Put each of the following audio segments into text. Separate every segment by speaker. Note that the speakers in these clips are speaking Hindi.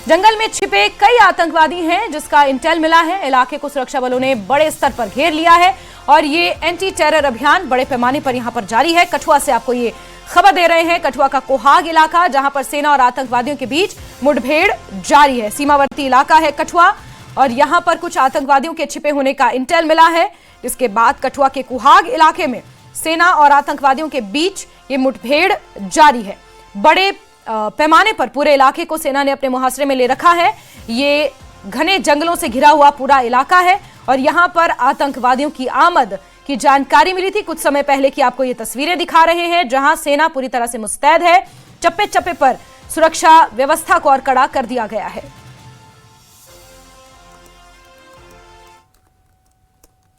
Speaker 1: जंगल में छिपे कई आतंकवादी हैं जिसका इंटेल मिला है। इलाके को सुरक्षा बलों ने बड़े स्तर पर घेर लिया है और ये एंटी टेरर अभियान बड़े पैमाने पर यहां पर जारी है। कठुआ से आपको ये खबर दे रहे हैं, कठुआ का कोहाग इलाका जहां पर सेना और आतंकवादियों के बीच मुठभेड़ जारी है। सीमावर्ती इलाका है कठुआ और यहां पर कुछ आतंकवादियों के छिपे होने का इंटेल मिला है। इसके बाद कठुआ के कोहाग इलाके में सेना और आतंकवादियों के बीच ये मुठभेड़ जारी है। बड़े पैमाने पर पूरे इलाके को सेना ने अपने मुहासरे में ले रखा है। ये घने जंगलों से घिरा हुआ पूरा इलाका है और यहां पर आतंकवादियों की आमद की जानकारी मिली थी कुछ समय पहले की आपको ये तस्वीरें दिखा रहे हैं, जहां सेना पूरी तरह से मुस्तैद है। चप्पे चप्पे पर सुरक्षा व्यवस्था को और कड़ा कर दिया गया है।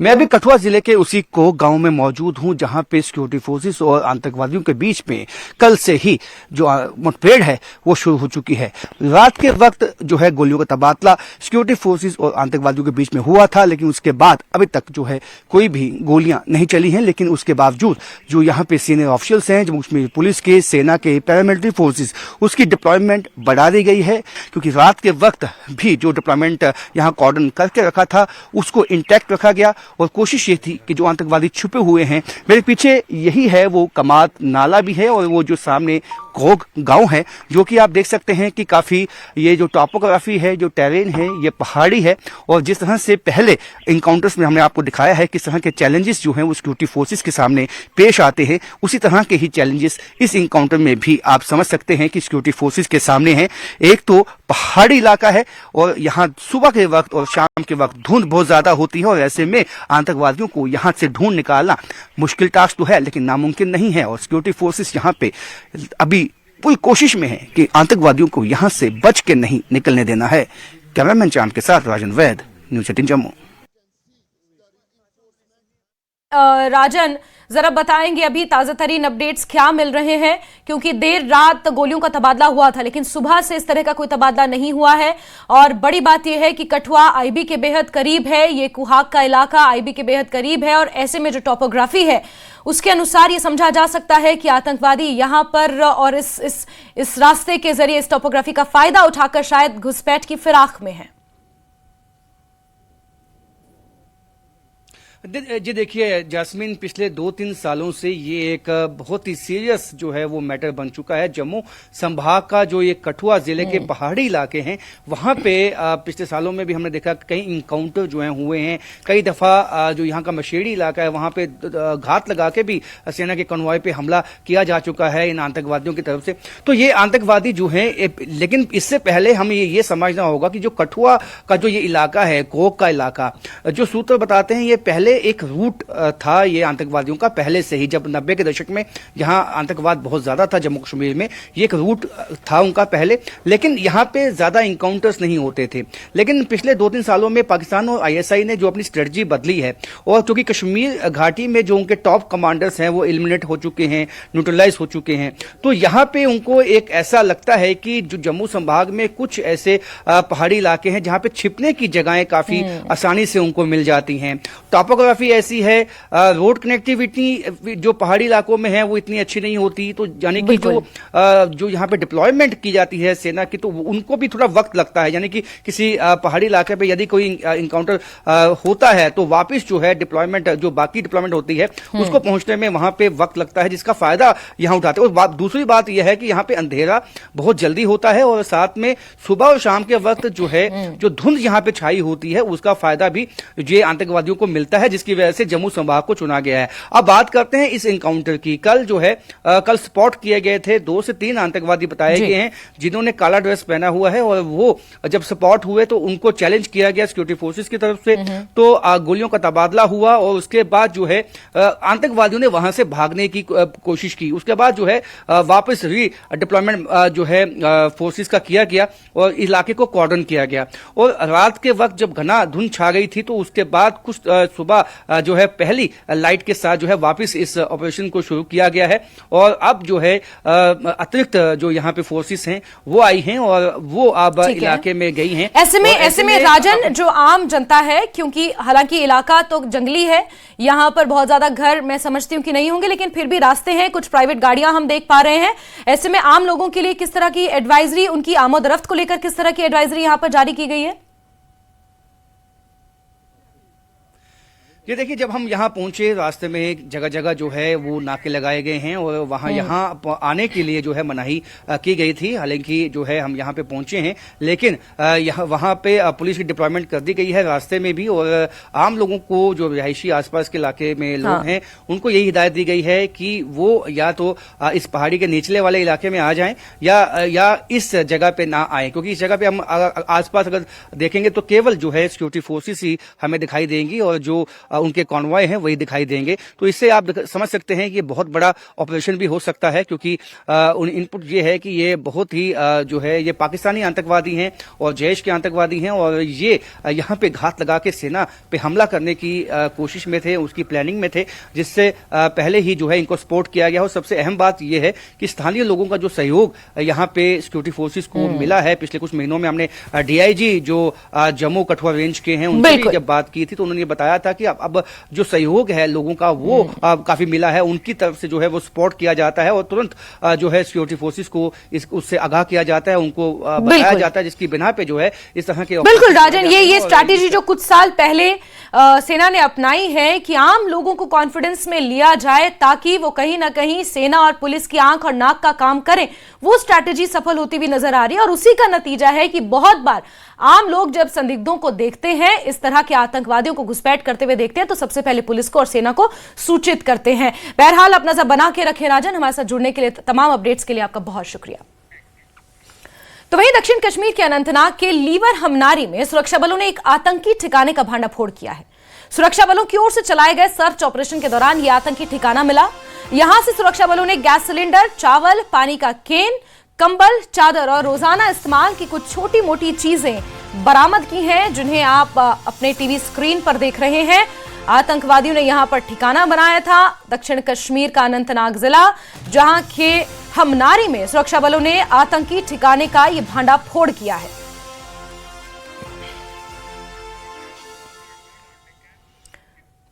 Speaker 2: मैं अभी कठुआ जिले के उसी को गांव में मौजूद हूं जहां पे सिक्योरिटी फोर्सेस और आतंकवादियों के बीच में कल से ही जो मुठभेड़ है वो शुरू हो चुकी है। रात के वक्त जो है गोलियों का तबादला सिक्योरिटी फोर्सेस और आतंकवादियों के बीच में हुआ था, लेकिन उसके बाद अभी तक जो है कोई भी गोलियां नहीं चली हैं। लेकिन उसके बावजूद जो यहाँ पे सीनियर ऑफिशियल्स हैं, जम्मू कश्मीर पुलिस के, सेना के, पैरामिलिट्री फोर्सेस, उसकी डिप्लॉयमेंट बढ़ा दी गई है क्योंकि रात के वक्त भी जो डिप्लॉयमेंट यहाँ कॉर्डन करके रखा था उसको इंटैक्ट रखा गया और कोशिश ये थी कि जो आतंकवादी छुपे हुए हैं, मेरे पीछे यही है वो कमात नाला भी है और वो जो सामने कोग गांव है जो कि आप देख सकते हैं कि काफी ये जो टॉपोग्राफी है, जो टेरेन है, ये पहाड़ी है और जिस तरह से पहले इनकाउंटर्स में हमने आपको दिखाया है किस तरह के चैलेंजेस जो हैं वो सिक्योरिटी फोर्सेस के सामने पेश आते हैं, उसी तरह के ही चैलेंजेस इस इनकाउंटर में भी आप समझ सकते हैं कि सिक्योरिटी फोर्सेस के सामने हैं। एक तो पहाड़ी इलाका है और यहाँ सुबह के वक्त और शाम के वक्त धुंध बहुत ज्यादा होती है और ऐसे में आतंकवादियों को यहाँ से ढूंढ निकालना मुश्किल टास्क तो है लेकिन नामुमकिन नहीं है और सिक्योरिटी फोर्सेस यहाँ पे अभी पूरी कोशिश में है कि आतंकवादियों को यहाँ से बच के नहीं निकलने देना है। कैमरामैन चांद के साथ राजन वैद, न्यूज़ 18 जम्मू।
Speaker 1: राजन, जरा बताएंगे अभी ताजा तरीन अपडेट्स क्या मिल रहे हैं, क्योंकि देर रात गोलियों का तबादला हुआ था लेकिन सुबह से इस तरह का कोई तबादला नहीं हुआ है। और बड़ी बात यह है कि कठुआ आईबी के बेहद करीब है, ये कुहाग का इलाका आईबी के बेहद करीब है और ऐसे में जो टोपोग्राफी है उसके अनुसार ये समझा जा सकता है कि आतंकवादी यहां पर और इस रास्ते के जरिए इस टोपोग्राफी का फायदा उठाकर शायद घुसपैठ की फिराक में है।
Speaker 2: जी देखिए जास्मीन, पिछले 2-3 सालों से ये एक बहुत ही सीरियस जो है वो मैटर बन चुका है। जम्मू संभाग का जो ये कठुआ जिले के पहाड़ी इलाके हैं वहां पे पिछले सालों में भी हमने देखा कई इनकाउंटर जो हैं हुए हैं। कई दफा जो यहाँ का मशेड़ी इलाका है वहां पे घात लगा के भी सेना के कॉन्वॉय पे हमला किया जा चुका है इन आतंकवादियों की तरफ से। तो ये आतंकवादी जो है, लेकिन इससे पहले हमें ये समझना होगा कि जो कठुआ का जो ये इलाका है, कोक का इलाका, जो सूत्र बताते हैं ये पहले एक रूट था ये आतंकवादियों का पहले से ही, जब 90 के दशक में जहां आतंकवाद बहुत ज्यादा था जम्मू कश्मीर में, ये एक रूट था उनका पहले, लेकिन यहां पे ज्यादा इनकाउंटर्स नहीं होते थे। लेकिन पिछले 2-3 सालों में पाकिस्तान और आईएसआई ने जो अपनी स्ट्रेटजी बदली है और क्योंकि कश्मीर घाटी में जो उनके टॉप कमांडर्स हैं वो एलिमिनेट हो चुके हैं, न्यूट्रलाइज हो चुके हैं, तो यहां पे उनको एक ऐसा लगता है कि जो जम्मू संभाग में कुछ ऐसे पहाड़ी इलाके हैं जहां पे छिपने की जगहें काफी आसानी से उनको मिल जाती हैं। टॉपोग्राफी ऐसी है, रोड कनेक्टिविटी जो पहाड़ी इलाकों में है वो इतनी अच्छी नहीं होती, तो यानी कि जो यहाँ पे डिप्लॉयमेंट की जाती है सेना की तो उनको भी थोड़ा वक्त लगता है। यानी कि किसी पहाड़ी इलाके पे यदि कोई इनकाउंटर होता है तो वापस जो है डिप्लॉयमेंट, जो बाकी डिप्लॉयमेंट होती है उसको पहुंचने में वहां पे वक्त लगता है, जिसका फायदा यहाँ उठाते हैं। और दूसरी बात यह है कि यहाँ पे अंधेरा बहुत जल्दी होता है और साथ में सुबह और शाम के वक्त जो है जो धुंध यहाँ पे छाई होती है उसका फायदा भी ये आतंकवादियों को मिलता है, जिसकी वजह से जम्मू संभाग को चुना गया है। अब बात करते हैं इस एनकाउंटर की। कल जो है कल स्पॉट किए गए थे 2 से 3 आतंकवादी बताए गए हैं जिन्होंने काला ड्रेस पहना हुआ है और वो जब स्पॉट हुए तो उनको चैलेंज किया गया सिक्योरिटी फोर्सेस की तरफ से, तो गोलियों का तबादला हुआ और उसके बाद जो है आतंकवादियों ने वहां से भागने की कोशिश की। उसके बाद जो है वापस री डिप्लॉयमेंट जो है फोर्सेस का किया गया और इलाके को कॉर्डन किया गया। और रात के वक्त जब घना धुंध छा गई थी तो उसके बाद कुछ सुबह जो है पहली लाइट के साथ जो है वापस इस ऑपरेशन को शुरू किया गया है और अब जो है अतिरिक्त जो यहाँ पे फोर्सेस हैं वो आई हैं और वो अब इलाके में गई हैं।
Speaker 1: ऐसे में राजन, जो आम जनता है, क्योंकि हालांकि इलाका तो जंगली है, यहाँ पर बहुत ज्यादा घर मैं समझती हूँ कि नहीं होंगे, लेकिन फिर भी रास्ते हैं, कुछ प्राइवेट गाड़ियां हम देख पा रहे हैं। ऐसे में आम लोगों के लिए किस तरह की एडवाइजरी, उनकी आमद-रफ्त को लेकर किस तरह की एडवाइजरी यहां पर जारी की गई है?
Speaker 2: ये देखिए, जब हम यहाँ पहुंचे रास्ते में जगह जगह जो है वो नाके लगाए गए हैं और वहाँ यहाँ आने के लिए जो है मनाही की गई थी। हालांकि जो है हम यहाँ पे पहुंचे हैं, लेकिन यहाँ वहाँ पे पुलिस की डिप्लॉयमेंट कर दी गई है रास्ते में भी, और आम लोगों को जो रिहायशी आसपास के इलाके में लोग हैं उनको यही हिदायत दी गई है कि वो या तो इस पहाड़ी के निचले वाले इलाके में आ जाएं या इस जगह पे ना आए, क्योंकि इस जगह पे हम आसपास अगर देखेंगे तो केवल जो है सिक्योरिटी फोर्सेस ही हमें दिखाई देंगी और जो उनके कॉन्वॉय हैं वही दिखाई देंगे। तो इससे आप समझ सकते हैं कि बहुत बड़ा ऑपरेशन भी हो सकता है, क्योंकि इनपुट ये है कि ये बहुत ही जो है ये पाकिस्तानी आतंकवादी हैं और जैश के आतंकवादी हैं और ये यहाँ पे घात लगा के सेना पे हमला करने की कोशिश में थे, उसकी प्लानिंग में थे, जिससे पहले ही जो है इनको सपोर्ट किया गया। और सबसे अहम बात यह है कि स्थानीय लोगों का जो सहयोग यहाँ पे सिक्योरिटी फोर्सेस को मिला है। पिछले कुछ महीनों में हमने डीआईजी जो जम्मू कठुआ रेंज के हैं उनसे भी जब बात की थी तो उन्होंने बताया था कि अब जो सहयोग है लोगों का वो काफी मिला है, उनकी तरफ से जो है वो सपोर्ट किया जाता है और तुरंत जो है सिक्योरिटी फोर्सेस को उससे आगाह किया जाता है, उनको बताया जाता है, जिसकी बिना पे जो है इस तरह के।
Speaker 1: बिल्कुल राजन, ये स्ट्रैटेजी जो कुछ साल पहले सेना ने अपनाई है कि आम लोगों को कॉन्फिडेंस में लिया जाए ताकि वो कहीं ना कहीं सेना और पुलिस की आंख और नाक का काम करें, वो स्ट्रैटेजी सफल होती हुई नजर आ रही है। और उसी का नतीजा है कि बहुत बार आम लोग जब संदिग्धों को देखते हैं, इस तरह के आतंकवादियों को घुसपैठ करते हुए देखते हैं, तो सबसे पहले पुलिस को और सेना को सूचित करते हैं। बहरहाल अपना नजर बना के रखें राजन। हमारे साथ जुड़ने के लिए, तमाम अपडेट्स के लिए आपका बहुत शुक्रिया। तो वहीं दक्षिण कश्मीर के अनंतनाग के लीवर हमनारी में सुरक्षा बलों ने एक आतंकी ठिकाने का भांडाफोड़ किया है। सुरक्षा बलों की ओर से चलाए गए सर्च ऑपरेशन के दौरान यह आतंकी ठिकाना मिला। यहां से सुरक्षा बलों ने गैस सिलेंडर, चावल, पानी का केन, कंबल, चादर और रोजाना इस्तेमाल की कुछ छोटी मोटी चीजें बरामद की हैं, जिन्हें आप अपने टीवी स्क्रीन पर देख रहे हैं। आतंकवादियों ने यहां पर ठिकाना बनाया था दक्षिण कश्मीर का अनंतनाग जिला, जहां के हमनारी में सुरक्षा बलों ने आतंकी ठिकाने का यह भांडाफोड़ किया है।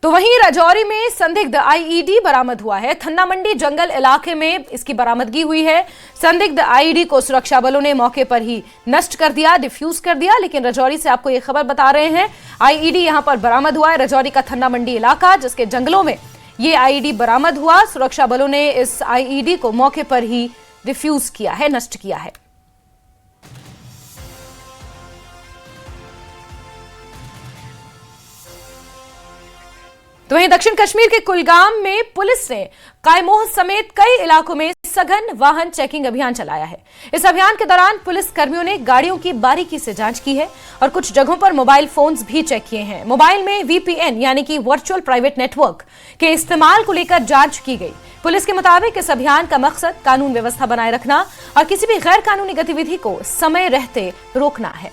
Speaker 1: तो वहीं राजौरी में संदिग्ध आईईडी बरामद हुआ है। थन्ना मंडी जंगल इलाके में इसकी बरामदगी हुई है। संदिग्ध आईईडी को सुरक्षा बलों ने मौके पर ही नष्ट कर दिया, डिफ्यूज कर दिया। लेकिन राजौरी से आपको यह खबर बता रहे हैं, आईईडी यहां पर बरामद हुआ है। राजौरी का थन्ना मंडी इलाका, जिसके जंगलों में यह आईईडी बरामद हुआ। सुरक्षा बलों ने इस आईईडी को मौके पर ही डिफ्यूज किया है, नष्ट किया है। तो वहीं दक्षिण कश्मीर के कुलगाम में पुलिस ने कायमोह समेत कई इलाकों में सघन वाहन चेकिंग अभियान चलाया है। इस अभियान के दौरान पुलिस कर्मियों ने गाड़ियों की बारीकी से जांच की है और कुछ जगहों पर मोबाइल फोन्स भी चेक किए हैं। मोबाइल में वीपीएन यानी कि वर्चुअल प्राइवेट नेटवर्क के इस्तेमाल को लेकर जांच की गई। पुलिस के मुताबिक इस अभियान का मकसद कानून व्यवस्था बनाए रखना और किसी भी गैर कानूनी गतिविधि को समय रहते रोकना है।